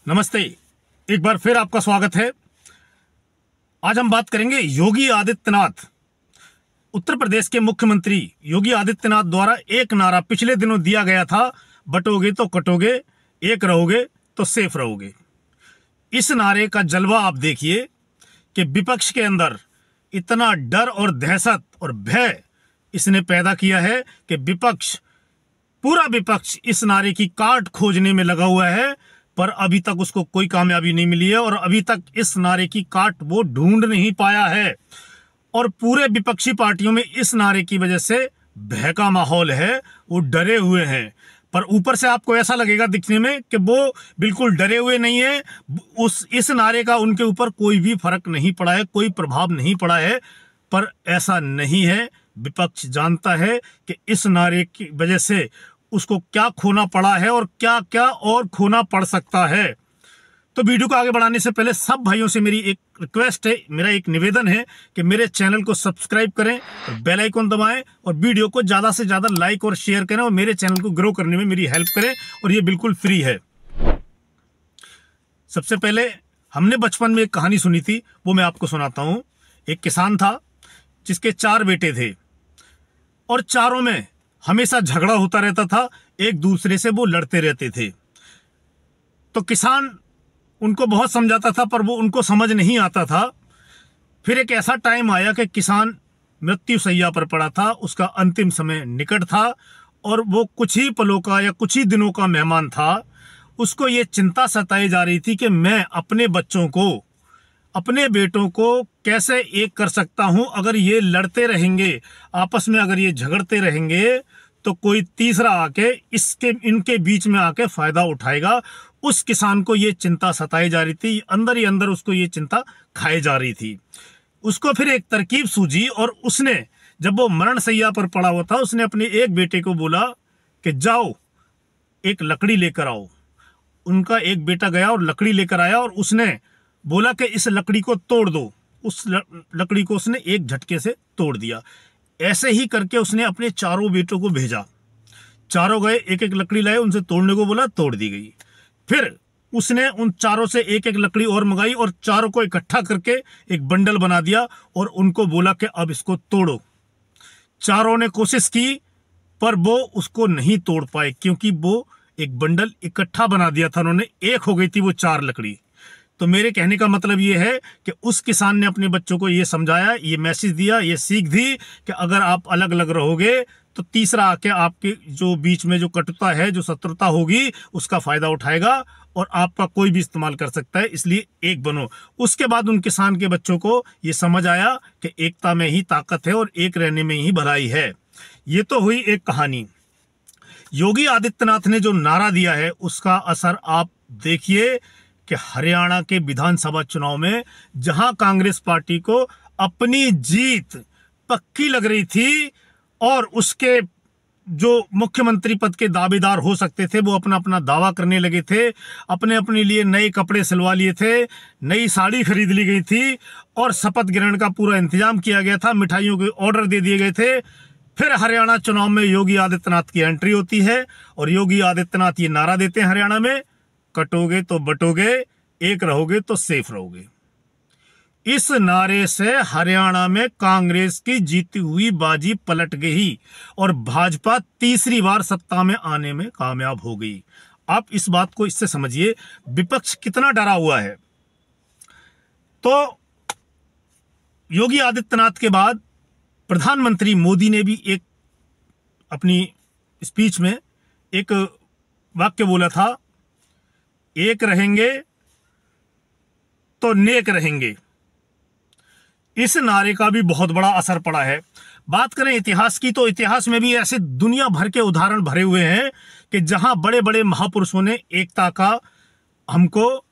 नमस्ते। एक बार फिर आपका स्वागत है। आज हम बात करेंगे योगी आदित्यनाथ। उत्तर प्रदेश के मुख्यमंत्री योगी आदित्यनाथ द्वारा एक नारा पिछले दिनों दिया गया था, बटोगे तो कटोगे, एक रहोगे तो सेफ रहोगे। इस नारे का जलवा आप देखिए कि विपक्ष के अंदर इतना डर और दहशत और भय इसने पैदा किया है कि पूरा विपक्ष इस नारे की काट खोजने में लगा हुआ है, पर अभी तक उसको कोई कामयाबी नहीं मिली है और अभी तक इस नारे की काट वो ढूंढ नहीं पाया है। और पूरे विपक्षी पार्टियों में इस नारे की वजह से भय का माहौल है, वो डरे हुए हैं। पर ऊपर से आपको ऐसा लगेगा दिखने में कि वो बिल्कुल डरे हुए नहीं है। इस नारे का उनके ऊपर कोई भी फर्क नहीं पड़ा है, कोई प्रभाव नहीं पड़ा है, पर ऐसा नहीं है। विपक्ष जानता है कि इस नारे की वजह से उसको क्या खोना पड़ा है और क्या क्या और खोना पड़ सकता है। तो वीडियो को आगे बढ़ाने से पहले सब भाइयों से मेरी एक रिक्वेस्ट है, मेरा एक निवेदन है कि मेरे चैनल को सब्सक्राइब करें और बेल आइकन दबाएं और वीडियो को ज़्यादा से ज़्यादा लाइक और शेयर करें और मेरे चैनल को ग्रो करने में मेरी हेल्प करें, और ये बिल्कुल फ्री है। सबसे पहले हमने बचपन में एक कहानी सुनी थी, वो मैं आपको सुनाता हूँ। एक किसान था जिसके 4 बेटे थे और चारों में हमेशा झगड़ा होता रहता था, एक दूसरे से वो लड़ते रहते थे। तो किसान उनको बहुत समझाता था पर वो उनको समझ नहीं आता था। फिर एक ऐसा टाइम आया कि किसान मृत्यु शैया पर पड़ा था, उसका अंतिम समय निकट था और वो कुछ ही पलों का या कुछ ही दिनों का मेहमान था। उसको ये चिंता सताई जा रही थी कि मैं अपने बच्चों को, अपने बेटों को कैसे एक कर सकता हूं। अगर ये लड़ते रहेंगे, आपस में अगर ये झगड़ते रहेंगे, तो कोई तीसरा आके इनके बीच में आके फायदा उठाएगा। उस किसान को ये चिंता सताई जा रही थी, अंदर ही अंदर उसको ये चिंता खाई जा रही थी। उसको फिर एक तरकीब सूझी और उसने, जब वो मरण शैया पर पड़ा हुआ था, उसने अपने एक बेटे को बोला कि जाओ एक लकड़ी लेकर आओ। उनका एक बेटा गया और लकड़ी लेकर आया और उसने बोला कि इस लकड़ी को तोड़ दो। उस लकड़ी को उसने एक झटके से तोड़ दिया। ऐसे ही करके उसने अपने चारों बेटों को भेजा। चारों गए, एक एक लकड़ी लाए, उनसे तोड़ने को बोला, तोड़ दी गई। फिर उसने उन चारों से एक एक लकड़ी और मंगाई और चारों को इकट्ठा करके एक बंडल बना दिया और उनको बोला कि अब इसको तोड़ो। चारों ने कोशिश की पर वो उसको नहीं तोड़ पाए, क्योंकि वो एक बंडल इकट्ठा बना दिया था उन्होंने, एक हो गई थी वो 4 लकड़ी। तो मेरे कहने का मतलब ये है कि उस किसान ने अपने बच्चों को ये समझाया, ये मैसेज दिया, ये सीख दी कि अगर आप अलग अलग रहोगे तो तीसरा आके आपके जो बीच में जो कटुता है, जो शत्रुता होगी, उसका फायदा उठाएगा और आपका कोई भी इस्तेमाल कर सकता है। इसलिए एक बनो। उसके बाद उन किसान के बच्चों को ये समझ आया कि एकता में ही ताकत है और एक रहने में ही भलाई है। ये तो हुई एक कहानी। योगी आदित्यनाथ ने जो नारा दिया है उसका असर आप देखिए कि हरियाणा के विधानसभा चुनाव में, जहां कांग्रेस पार्टी को अपनी जीत पक्की लग रही थी और उसके जो मुख्यमंत्री पद के दावेदार हो सकते थे वो अपना अपना दावा करने लगे थे, अपने लिए नए कपड़े सिलवा लिए थे, नई साड़ी खरीद ली गई थी और शपथ ग्रहण का पूरा इंतजाम किया गया था, मिठाइयों के ऑर्डर दे दिए गए थे। फिर हरियाणा चुनाव में योगी आदित्यनाथ की एंट्री होती है और योगी आदित्यनाथ ये नारा देते हैं हरियाणा में, कटोगे तो बटोगे, एक रहोगे तो सेफ रहोगे। इस नारे से हरियाणा में कांग्रेस की जीती हुई बाजी पलट गई और भाजपा तीसरी बार सत्ता में आने में कामयाब हो गई। आप इस बात को इससे समझिए विपक्ष कितना डरा हुआ है। तो योगी आदित्यनाथ के बाद प्रधानमंत्री मोदी ने भी एक अपनी स्पीच में एक वाक्य बोला था, एक रहेंगे तो नेक रहेंगे। इस नारे का भी बहुत बड़ा असर पड़ा है। बात करें इतिहास की, तो इतिहास में भी ऐसे दुनिया भर के उदाहरण भरे हुए हैं कि जहां बड़े बड़े महापुरुषों ने एकता का हमको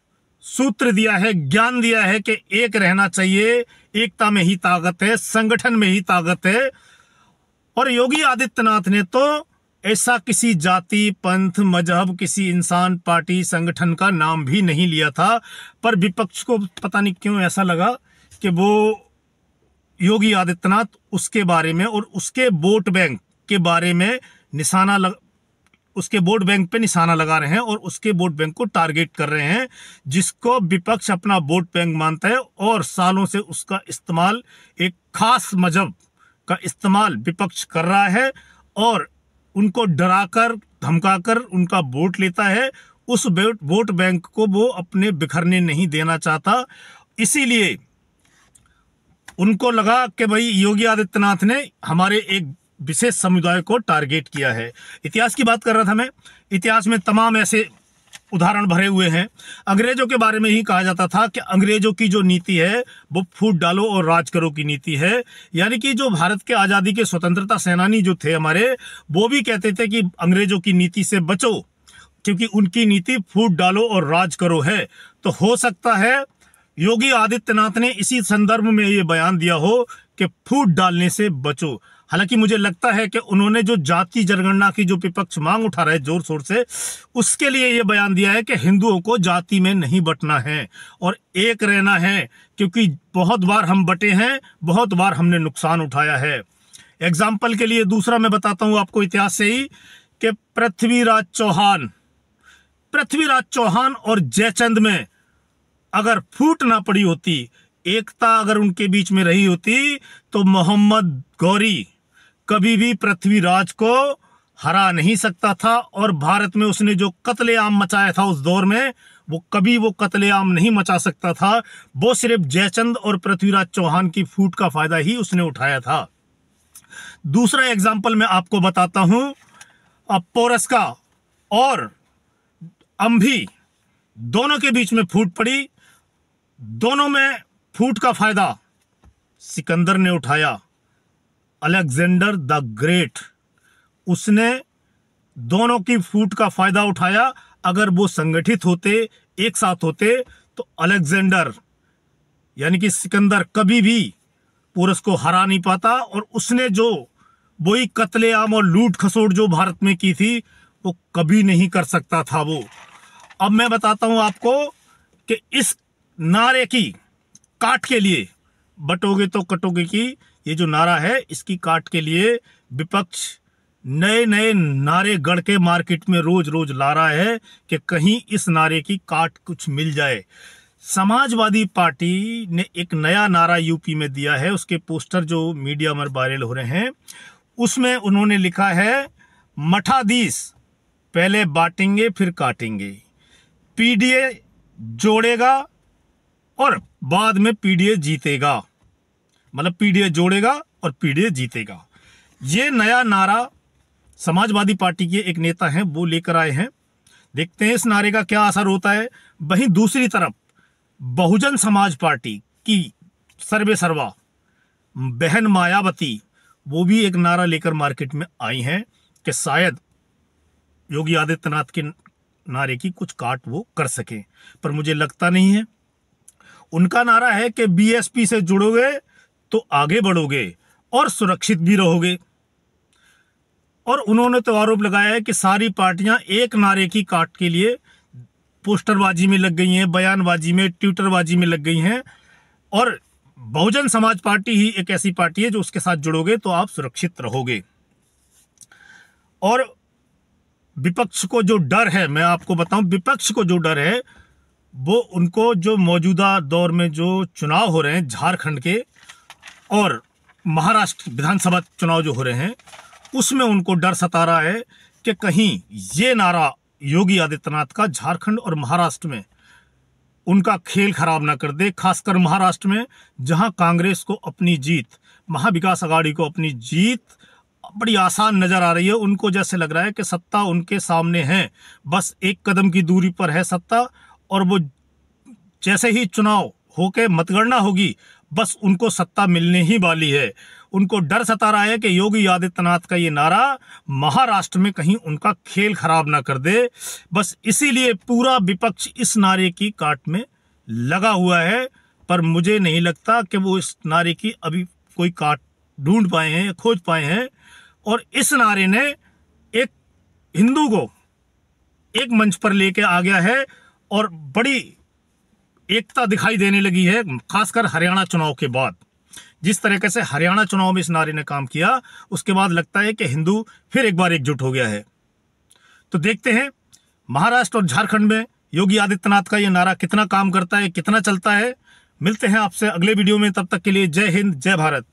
सूत्र दिया है, ज्ञान दिया है कि एक रहना चाहिए, एकता में ही ताकत है, संगठन में ही ताकत है। और योगी आदित्यनाथ ने तो ऐसा किसी जाति, पंथ, मजहब, किसी इंसान, पार्टी, संगठन का नाम भी नहीं लिया था। पर विपक्ष को पता नहीं क्यों ऐसा लगा कि वो योगी आदित्यनाथ उसके बारे में और उसके वोट बैंक के बारे में निशाना उसके वोट बैंक पे निशाना लगा रहे हैं और उसके वोट बैंक को टारगेट कर रहे हैं, जिसको विपक्ष अपना वोट बैंक मानता है और सालों से उसका इस्तेमाल, एक खास मजहब का इस्तेमाल विपक्ष कर रहा है और उनको डराकर धमकाकर उनका वोट लेता है। उस वोट बैंक को वो अपने बिखरने नहीं देना चाहता, इसीलिए उनको लगा कि भाई योगी आदित्यनाथ ने हमारे एक विशेष समुदाय को टारगेट किया है। इतिहास की बात कर रहा था मैं। इतिहास में तमाम ऐसे उदाहरण भरे हुए हैं। अंग्रेजों के बारे में ही कहा जाता था कि अंग्रेजों की जो नीति है वो फूट डालो और राज करो की नीति है। यानी कि जो भारत के आज़ादी के स्वतंत्रता सेनानी जो थे हमारे, वो भी कहते थे कि अंग्रेजों की नीति से बचो, क्योंकि उनकी नीति फूट डालो और राज करो है। तो हो सकता है योगी आदित्यनाथ ने इसी संदर्भ में ये बयान दिया हो कि फूट डालने से बचो। हालांकि मुझे लगता है कि उन्होंने जो जाति जनगणना की जो विपक्ष मांग उठा रहा है जोर शोर से, उसके लिए ये बयान दिया है कि हिंदुओं को जाति में नहीं बंटना है और एक रहना है, क्योंकि बहुत बार हम बटे हैं, बहुत बार हमने नुकसान उठाया है। एग्जाम्पल के लिए दूसरा मैं बताता हूं आपको इतिहास से ही कि पृथ्वीराज चौहान और जयचंद में अगर फूट ना पड़ी होती, एकता अगर उनके बीच में रही होती, तो मोहम्मद गौरी कभी भी पृथ्वीराज को हरा नहीं सकता था और भारत में उसने जो कत्लेआम मचाया था उस दौर में, वो कभी वो कत्लेआम नहीं मचा सकता था। वो सिर्फ जयचंद और पृथ्वीराज चौहान की फूट का फायदा ही उसने उठाया था। दूसरा एग्जाम्पल मैं आपको बताता हूं, अब पोरस का और अंभी दोनों के बीच में फूट पड़ी, दोनों में फूट का फायदा सिकंदर ने उठाया। अलेक्जेंडर द ग्रेट, उसने दोनों की फूट का फायदा उठाया। अगर वो संगठित होते, एक साथ होते, तो अलेक्जेंडर यानी कि सिकंदर कभी भी पोरस को हरा नहीं पाता और उसने जो वही कत्लेआम और लूट खसोट जो भारत में की थी, वो कभी नहीं कर सकता था वो। अब मैं बताता हूं आपको कि इस नारे की काट के लिए, बटोगे तो कटोगे की ये जो नारा है, इसकी काट के लिए विपक्ष नए नए नारे गढ़ के मार्केट में रोज रोज ला रहा है कि कहीं इस नारे की काट कुछ मिल जाए। समाजवादी पार्टी ने एक नया नारा यूपी में दिया है, उसके पोस्टर जो मीडिया में वायरल हो रहे हैं, उसमें उन्होंने लिखा है, मठाधीश पहले बांटेंगे फिर काटेंगे, पीडीए जोड़ेगा और बाद में पीडीए जीतेगा। मतलब पीडीए जोड़ेगा और पीडीए जीतेगा। ये नया नारा समाजवादी पार्टी के एक नेता हैं वो लेकर आए हैं। देखते हैं इस नारे का क्या असर होता है। वहीं दूसरी तरफ बहुजन समाज पार्टी की सर्वे सर्वा बहन मायावती, वो भी एक नारा लेकर मार्केट में आई हैं कि शायद योगी आदित्यनाथ के नारे की कुछ काट वो कर सके, पर मुझे लगता नहीं है। उनका नारा है कि बीएसपी से जुड़ोगे तो आगे बढ़ोगे और सुरक्षित भी रहोगे। और उन्होंने तो आरोप लगाया है कि सारी पार्टियां एक नारे की काट के लिए पोस्टरबाजी में लग गई हैं, बयानबाजी में, ट्विटरबाजी में लग गई हैं, और बहुजन समाज पार्टी ही एक ऐसी पार्टी है जो उसके साथ जुड़ोगे तो आप सुरक्षित रहोगे। और विपक्ष को जो डर है, मैं आपको बताऊं, विपक्ष को जो डर है वो उनको जो मौजूदा दौर में जो चुनाव हो रहे हैं झारखंड के और महाराष्ट्र विधानसभा चुनाव जो हो रहे हैं, उसमें उनको डर सता रहा है कि कहीं ये नारा योगी आदित्यनाथ का झारखंड और महाराष्ट्र में उनका खेल खराब ना कर दे। खासकर महाराष्ट्र में, जहां कांग्रेस को अपनी जीत, महाविकास आघाड़ी को अपनी जीत बड़ी आसान नजर आ रही है। उनको जैसे लग रहा है कि सत्ता उनके सामने है, बस एक कदम की दूरी पर है सत्ता, और वो जैसे ही चुनाव होके मतगणना होगी, बस उनको सत्ता मिलने ही वाली है। उनको डर सता रहा है कि योगी आदित्यनाथ का ये नारा महाराष्ट्र में कहीं उनका खेल खराब ना कर दे। बस इसीलिए पूरा विपक्ष इस नारे की काट में लगा हुआ है, पर मुझे नहीं लगता कि वो इस नारे की अभी कोई काट ढूंढ पाए हैं या खोज पाए हैं। और इस नारे ने एक हिंदू को एक मंच पर लेके आ गया है और बड़ी एकता दिखाई देने लगी है, खासकर हरियाणा चुनाव के बाद। जिस तरीके से हरियाणा चुनाव में इस नारे ने काम किया, उसके बाद लगता है कि हिंदू फिर एक बार एकजुट हो गया है। तो देखते हैं महाराष्ट्र और झारखंड में योगी आदित्यनाथ का ये नारा कितना काम करता है, कितना चलता है। मिलते हैं आपसे अगले वीडियो में, तब तक के लिए जय हिंद, जय भारत।